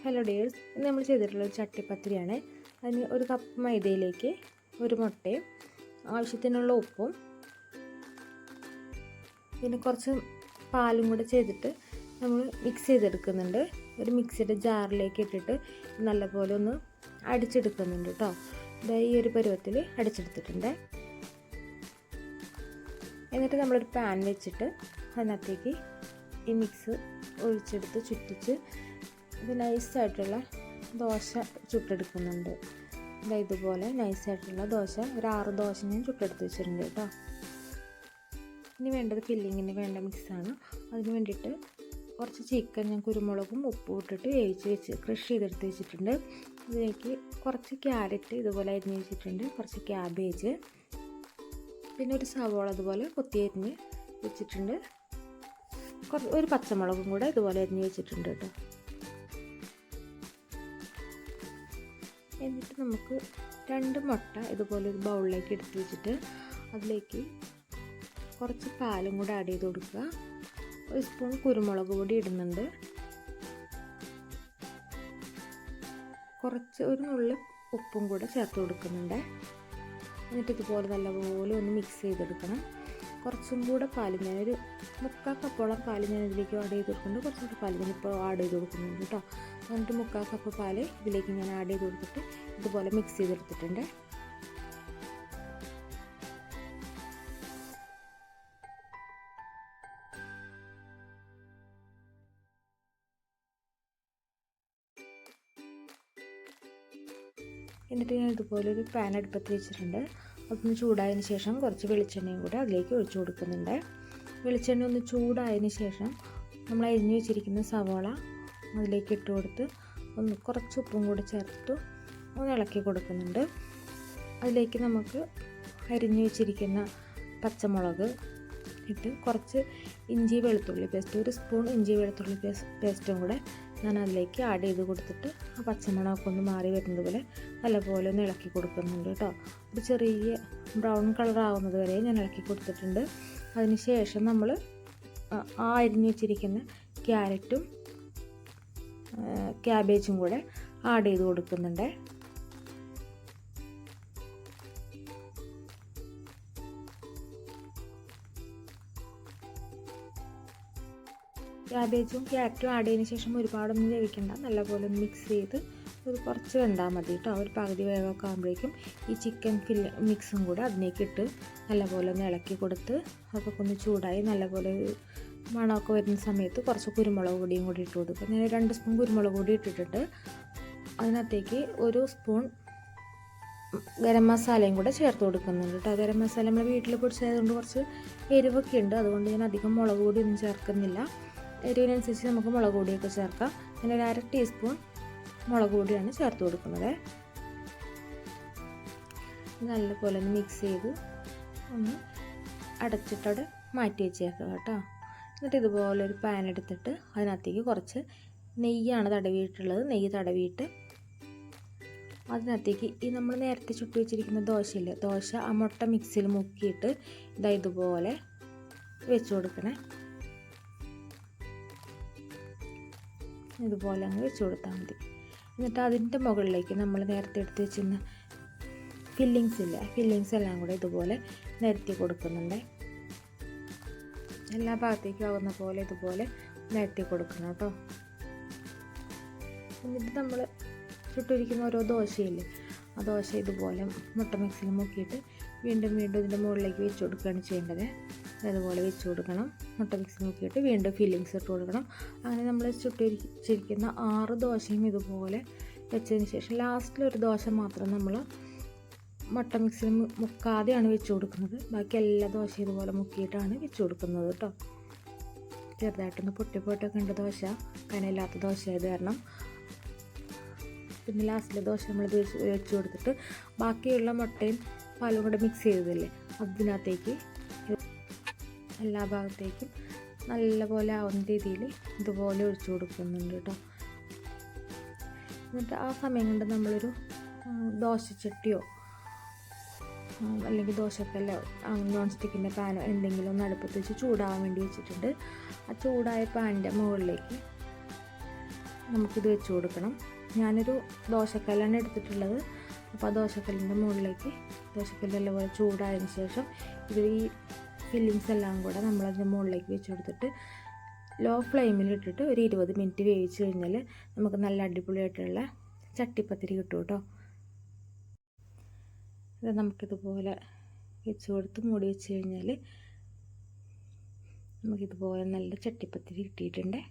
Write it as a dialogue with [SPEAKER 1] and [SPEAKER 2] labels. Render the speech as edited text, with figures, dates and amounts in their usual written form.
[SPEAKER 1] Hello dears, ഇന്ന് നമ്മൾ ചെയ്തിട്ടുള്ള ഒരു ചട്ടിപ്പത്തിരിയാണ്. അതിന് ഒരു കപ്പ് മൈദയിലേക്ക് ഒരു മുട്ടയും ആവശ്യത്തിനുള്ള ഉപ്പും പിന്നെ കുറച്ച് പാലും കൂടെ ചെയ്തിട്ട് നമ്മൾ മിക്സ് ചെയ്തെടുക്കുന്നുണ്ട്. ഒരു മിക്സിയുടെ ജാറിലേക്ക് ഇട്ടിട്ട് നല്ലപോലെ ഒന്ന് അടിച്ചെടുക്കുന്നുണ്ട് കേട്ടോ. ഈ ഒരു പരുവത്തിൽ അടിച്ചെടുത്തിട്ടുണ്ട്. എന്നിട്ട് നമ്മളൊരു പാൻ വെച്ചിട്ട് അതിനകത്തേക്ക് ഈ മിക്സ് ഒഴിച്ചെടുത്ത് ചുറ്റിച്ച് ഇത് നൈസായിട്ടുള്ള ദോശ ചുട്ടെടുക്കുന്നുണ്ട്. ഇതുപോലെ നൈസായിട്ടുള്ള ദോശ ഒരു 6 ദോശ ഞാൻ ചുട്ടെടുത്ത് വെച്ചിട്ടുണ്ട് കേട്ടോ. ഇനി വേണ്ടത് ഫില്ലിങ്ങിന് വേണ്ട മിക്സാണ്. അതിന് വേണ്ടിയിട്ട് കുറച്ച് ചിക്കൻ ഞാൻ കുരുമുളകും ഉപ്പും ഇട്ടിട്ട് വേവിച്ച് ക്രഷ് ചെയ്തെടുത്ത് വെച്ചിട്ടുണ്ട്. ഇതിലേക്ക് കുറച്ച് ക്യാരറ്റ് ഇതുപോലെ അരിഞ്ഞ് വെച്ചിട്ടുണ്ട്, കുറച്ച് ക്യാബേജ്, പിന്നെ ഒരു സവോള അതുപോലെ കൊത്തി അരിഞ്ഞ് വെച്ചിട്ടുണ്ട്, ഒരു പച്ചമുളകും കൂടെ ഇതുപോലെ അരിഞ്ഞ് വെച്ചിട്ടുണ്ട് കേട്ടോ. എന്നിട്ട് നമുക്ക് 2 മുട്ട ഇതുപോലെ ഒരു ബൗളിലേക്ക് എടുത്ത് വെച്ചിട്ട് അതിലേക്ക് കുറച്ച് പാലും കൂടെ ആഡ് ചെയ്ത് കൊടുക്കുക. ഒരു സ്പൂൺ കുരുമുളക് പൊടി ഇടുന്നുണ്ട്, ഒരു നുള്ളി ഉപ്പും കൂടെ ചേർത്ത് കൊടുക്കുന്നുണ്ട്. എന്നിട്ട് ഇതുപോലെ നല്ലപോലെ ഒന്ന് മിക്സ് ചെയ്തെടുക്കണം. കുറച്ചും കൂടെ പാല് ഞാനൊരു 3/4 കപ്പോളം പാല് ഞാൻ ഇതിലേക്ക് ആഡ് ചെയ്ത് കൊടുക്കുന്നുണ്ട്. കുറച്ചും കൂടെ പാല് ഞാനിപ്പോൾ ആഡ് ചെയ്ത് കൊടുക്കുന്നുണ്ട് കേട്ടോ. എന്നിട്ട് 3/4 കപ്പ് പാല് ഇതിലേക്ക് ഞാൻ ആഡ് ചെയ്ത് കൊടുത്തിട്ട് ഇതുപോലെ മിക്സ് ചെയ്തെടുത്തിട്ടുണ്ട്. എന്നിട്ട് ഞാൻ ഇതുപോലെ ഒരു പാൻ അടുപ്പത്ത് വെച്ചിട്ടുണ്ട്. അതൊന്ന് ചൂടായതിന് ശേഷം കുറച്ച് വെളിച്ചെണ്ണയും കൂടെ അതിലേക്ക് ഒഴിച്ചു കൊടുക്കുന്നുണ്ട്. വെളിച്ചെണ്ണ ഒന്ന് ചൂടായതിന് ശേഷം നമ്മൾ അരിഞ്ഞു വെച്ചിരിക്കുന്ന സവാള അതിലേക്ക് ഇട്ട് കൊടുത്ത് കുറച്ച് ഉപ്പും കൂടി ചേർത്തിട്ട് ഒന്ന് ഇളക്കി കൊടുക്കുന്നുണ്ട്. അതിലേക്ക് നമുക്ക് അരിഞ്ഞു വെച്ചിരിക്കുന്ന പച്ചമുളക് ഇട്ട് കുറച്ച് ഇഞ്ചി വെളുത്തുള്ളി പേസ്റ്റ്, ഒരു സ്പൂൺ ഇഞ്ചി വെളുത്തുള്ളി പേസ്റ്റും കൂടെ ഞാൻ അതിലേക്ക് ആഡ് ചെയ്ത് കൊടുത്തിട്ട് ആ പച്ചമണമൊക്കെ ഒന്ന് മാറി വരുന്നത് പോലെ നല്ലപോലെ ഒന്ന് ഇളക്കി കൊടുക്കുന്നുണ്ട് കേട്ടോ. ഒരു ചെറിയ ബ്രൗൺ കളർ ആവുന്നത് വരെ ഞാൻ ഇളക്കി കൊടുത്തിട്ടുണ്ട്. അതിന് ശേഷം നമ്മൾ ആ അരിഞ്ഞു വെച്ചിരിക്കുന്ന ക്യാരറ്റും ക്യാബേജും കൂടെ ആഡ് ചെയ്ത് കൊടുക്കുന്നുണ്ട്. ക്യാബേജും ക്യാരറ്റും ആഡ് ചെയ്തതിന് ശേഷം ഒരുപാടൊന്നും വേവിക്കണ്ട, നല്ലപോലെ ഒന്ന് മിക്സ് ചെയ്ത് ഒരു കുറച്ച് വെന്താൽ മതി കേട്ടോ. ഒരു പകുതി വേവൊക്കെ ആകുമ്പോഴേക്കും ഈ ചിക്കൻ മിക്സും കൂടെ അതിലേക്ക് ഇട്ട് നല്ലപോലെ ഒന്ന് ഇളക്കി കൊടുത്ത് അതൊക്കെ ഒന്ന് ചൂടായി നല്ലപോലെ മണമൊക്കെ വരുന്ന സമയത്ത് കുറച്ച് കുരുമുളക് പൊടിയും കൂടി ഇട്ട് കൊടുക്കും. ഞാൻ 2 സ്പൂൺ കുരുമുളക് പൊടി ഇട്ടിട്ടുണ്ട്. അതിനകത്തേക്ക് 1 സ്പൂൺ ഗരം മസാലയും കൂടെ ചേർത്ത് കൊടുക്കുന്നുണ്ട് കേട്ടോ. ഗരം മസാല നമ്മൾ വീട്ടിൽ പൊടിച്ചതായതുകൊണ്ട് കുറച്ച് എരിവൊക്കെ ഉണ്ട്, അതുകൊണ്ട് ഞാൻ അധികം മുളക് പൊടിയൊന്നും ചേർക്കുന്നില്ല. എരിവിനനുസരിച്ച് നമുക്ക് മുളക് പൊടിയൊക്കെ ചേർക്കാം. ഞാൻ ഒരു 1/2 ടീസ്പൂൺ മുളക് പൊടിയാണ് ചേർത്ത് കൊടുക്കുന്നത്. നല്ലപോലെ ഒന്ന് മിക്സ് ചെയ്ത് ഒന്ന് അടച്ചിട്ടവിടെ മാറ്റി വെച്ചേക്കുക കേട്ടോ. എന്നിട്ട് ഇതുപോലെ ഒരു പാൻ എടുത്തിട്ട് അതിനകത്തേക്ക് കുറച്ച് നെയ്യാണ് തടവിയിട്ടുള്ളത്. നെയ്യ് തടവിയിട്ട് അതിനകത്തേക്ക് ഈ നമ്മൾ നേരത്തെ ചുട്ട് വെച്ചിരിക്കുന്ന ദോശയില്ലേ, ദോശ ആ മുട്ട മിക്സിയിൽ മുക്കിയിട്ട് ഇതുപോലെ വെച്ച് കൊടുക്കണേ. ഇതുപോലെ അങ്ങ് വെച്ച് കൊടുത്താൽ മതി. എന്നിട്ട് അതിൻ്റെ മുകളിലേക്ക് നമ്മൾ നേരത്തെ എടുത്ത് വെച്ചിരുന്ന ഫില്ലിങ്സ് എല്ലാം കൂടെ ഇതുപോലെ നിരത്തി കൊടുക്കുന്നുണ്ട്. എല്ലാ ഭാഗത്തേക്കും ആവുന്ന പോലെ ഇതുപോലെ നിരത്തി കൊടുക്കണം കേട്ടോ. എന്നിട്ട് നമ്മൾ ചുട്ടിരിക്കുന്ന ഓരോ ദോശയില്ലേ, ആ ദോശ ഇതുപോലെ മുട്ട മിക്സിൽ മുക്കിയിട്ട് വീണ്ടും ഇതിൻ്റെ മുകളിലേക്ക് വെച്ച് കൊടുക്കുകയാണ് ചെയ്യേണ്ടത്. അതുപോലെ വെച്ച് കൊടുക്കണം. മുട്ട മിക്സ് നോക്കിയിട്ട് വീണ്ടും ഫില്ലിങ്സ് ഇട്ട് കൊടുക്കണം. അങ്ങനെ നമ്മൾ ചുട്ടിരിക്കുന്ന 6 ദോശയും ഇതുപോലെ വെച്ചതിന് ശേഷം ലാസ്റ്റിലൊരു ദോശ മാത്രം നമ്മൾ മുട്ട മിക്സിൽ മുക്കാതെയാണ് വെച്ച് കൊടുക്കുന്നത്. ബാക്കി എല്ലാ ദോശയും ഇതുപോലെ മുക്കിയിട്ടാണ് വെച്ച് കൊടുക്കുന്നത് കേട്ടോ. ചെറുതായിട്ടൊന്ന് പൊട്ടിപ്പോയിട്ടൊക്കെ ഉണ്ട് ദോശ, കനയില്ലാത്ത ദോശ ആയത് കാരണം. പിന്നെ ലാസ്റ്റിലെ ദോശ നമ്മൾ വെച്ച് കൊടുത്തിട്ട് ബാക്കിയുള്ള മുട്ടയും പാലും കൂടെ മിക്സ് ചെയ്തതില്ലേ അതിനകത്തേക്ക് എല്ലാ ഭാഗത്തേക്കും നല്ലപോലെ ആവുന്ന രീതിയിൽ ഇതുപോലെ ഒഴിച്ചു കൊടുക്കുന്നുണ്ട് കേട്ടോ. എന്നിട്ട് ആ സമയം കൊണ്ട് നമ്മളൊരു ദോശച്ചട്ടിയോ അല്ലെങ്കിൽ ദോശക്കല്ലോ നോൺ സ്റ്റിക്കിൻ്റെ പാനോ എന്തെങ്കിലും ഒന്ന് അടുപ്പത്ത് വെച്ച് ചൂടാവാൻ വേണ്ടി വെച്ചിട്ടുണ്ട്. ആ ചൂടായ പാനിൻ്റെ മുകളിലേക്ക് നമുക്കിത് വെച്ച് കൊടുക്കണം. ഞാനൊരു ദോശക്കല്ലാണ് എടുത്തിട്ടുള്ളത്. അപ്പോൾ ആ ദോശക്കല്ലിൻ്റെ മുകളിലേക്ക് ദോശക്കല്ലെല്ലാം പോലെ ചൂടായതിന് ശേഷം ഈ ഫില്ലിങ്സ് എല്ലാം കൂടെ നമ്മളതിൻ്റെ മുകളിലേക്ക് വെച്ച് കൊടുത്തിട്ട് ലോ ഫ്ലെയിമിലിട്ടിട്ട് ഒരു 20 മിനിറ്റ് വേവിച്ച് കഴിഞ്ഞാൽ നമുക്ക് നല്ല അടിപൊളിയായിട്ടുള്ള ചട്ടിപ്പത്തിരി കിട്ടും കേട്ടോ. ഇത് നമുക്കിതുപോലെ വെച്ച് കൊടുത്ത് മൂടി വെച്ച് കഴിഞ്ഞാൽ നമുക്കിതുപോലെ നല്ല ചട്ടിപ്പത്തിരി കിട്ടിയിട്ടുണ്ട്.